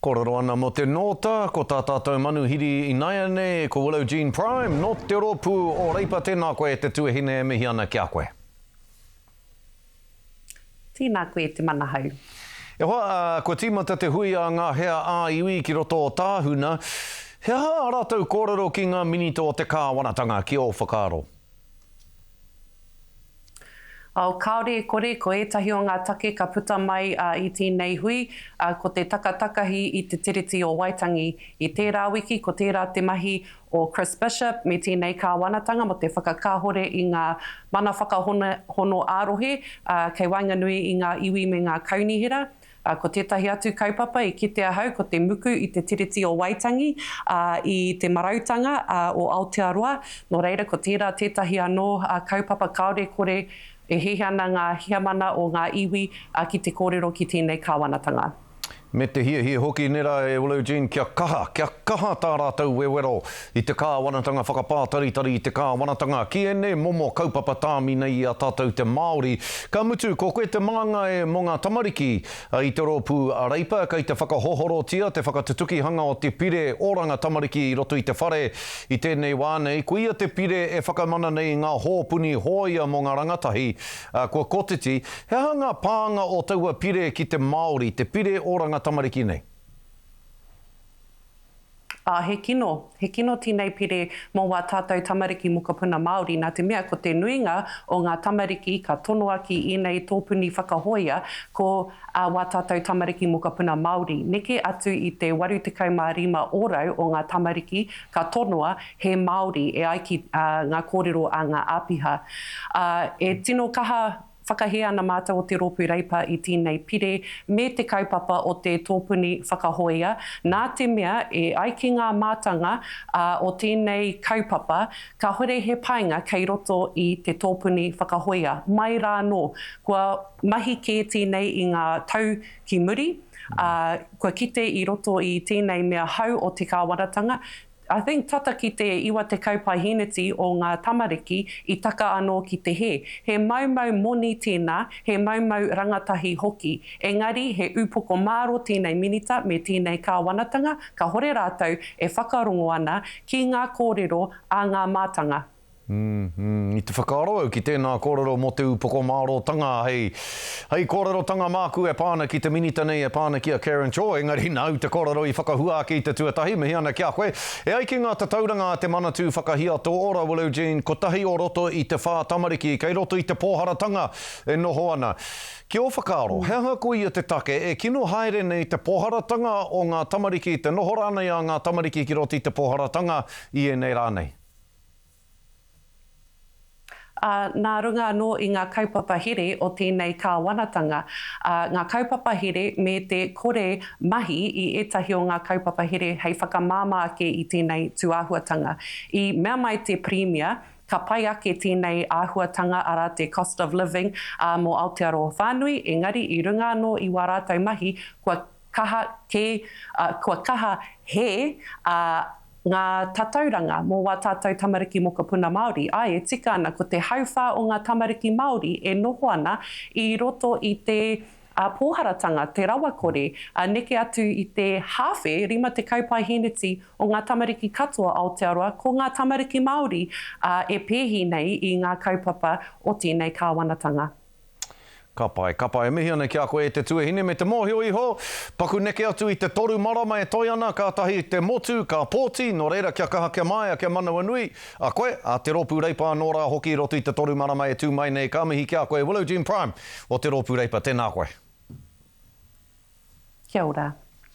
Korero ana mo te nota, ko tā tātou manuhiri i naiane, ko Willow-Jean Prime, no te ropu o Reipa tēnā koe te tuahine e mihi ana kia koe. Tēnā koe te manahau. E hoa, ko tīmata te hui a ngā hea a iwi ki roto o Tahuna, hea a rātou kōrero ki ngā minito o te kāwanatanga ki o whakaaro. O kaore e kore, ko etahi o ngā take ka puta mai i tēnei hui, ko te takatakahi i te tiriti o Waitangi i tērā wiki, ko tērā te mahi o Chris Bishop me tēnei kāwanatanga mo te whakakāhore i ngā mana whakahono ārohe, kei wainganui i ngā iwi me ngā kaunihira. Ko tētahi atu kaupapa i kitea hau, ko te muku i te tiriti o Waitangi, i te marautanga o Aotearoa. No reira, ko tētahi anō kaupapa kaore kore e hehe ana ngā hiamana o ngā iwi ki te kōrero ki tēnei kāwanatanga. Me te hia hoki nera e Willow-Jean, kia kaha tā rātou wewero i te kāwanatanga whakapātaritari i te kāwanatanga. Ki ene momo kaupapa tāmi nei a tātou te Māori. Ka mutu, ko koe te maanga e mo ngā tamariki i te rōpū a Reipa, kei te whakahohorotia, te whakatutukihanga o te pire Oranga Tamariki i roto i te whare i tēnei wānei. Ko ia te pire e whakamana nei ngā hōpuni hoia mo ngā rangatahi, kua kotiti. He hanga pānga o taua pire ki te Māori, te pire Oranga Tamariki nei? He kino tēnei pire mō wā tātou tamariki mokapuna Māori, nā te mea ko te nuinga o ngā tamariki ka tono aki i nei tōpuni whakahoia ko wā tātou tamariki mokapuna Māori. Neke atu i te 85 ōrau o ngā tamariki ka tonoa he Māori e ai ki ngā kōrero a ngā āpiha. E tino kaha whakahea ana mātou o te rōpū Reipa i tēnei pire me te kaupapa o te tōpuni whakahoia. Nā te mea e ai ki ngā mātanga o tēnei kaupapa ka hore he painga kei roto i te tōpuni whakahoia. Mai rā nō, kua mahi ke tēnei i ngā tau ki muri, kua kite i roto i tēnei mea hau o te kāwanatanga. I think tata ki te iwa te kaupahiniti o ngā tamariki i taka anō ki te he. He maumau moni tēnā, he maumau rangatahi hoki. Engari, he upoko māro tēnei minita me tēnei kāwanatanga, ka hore rātou e whakarongo ana ki ngā kōrero a ngā mātanga. I te whakaaro ki tēnā kōrero mo te upoko māro tanga, hei kōrero tanga māku e pāna ki te minita nei e pāna ki a Karen Cho, engari nau te kōrero i whakahua ki te tuatahi, mihi ana kia koe. E ai ki ngā tatauranga te manatū whakahia tō ora Willow-Jean, ko tahi o roto i te whā tamariki, kei roto i te pōharatanga e noho ana. Ki o whakaaro, hea koe i te take, e kino haere nei te pōharatanga o ngā tamariki, te noho rānei a ngā tamariki ki roto i te pōharatanga i e nei rānei. Nā runga anō i ngā kaupapa here o tēnei kāwanatanga. Ngā kaupapa here me te kore mahi i etahi o ngā kaupapa here hei whakamāma ake i tēnei tuāhuatanga. I mea mai te premia, ka pai ake tēnei āhuatanga ara te cost of living mō Aotearoa whānui, engari i runga anō i wā rātou mahi, kua kaha he ngā tatauranga mō wā tātou tamariki mokapuna Māori. Ai, e tika ana ko te hauwhā o ngā tamariki Māori e noho ana i roto i te pōharatanga, te rawakore, neke atu i te hawhe, rima te kaupahiniti o ngā tamariki katoa Aotearoa, ko ngā tamariki Māori e pēhi nei i ngā kaupapa o tēnei kāwanatanga. Ka pai, mihi ana kia koe te tuahine me te mōhio iho. Paku neke atu i te toru marama e toi ana, ka tahi te motu, ka Pāti, no reira kia kaha kia mai, kia manawa nui. A koe, a te rōpū Reipa nō rā hoki roto i te toru marama e tū mai nei, ka mihi kia koe Willow-Jean Prime o te rōpū Reipa, tēnā koe. Kia ora.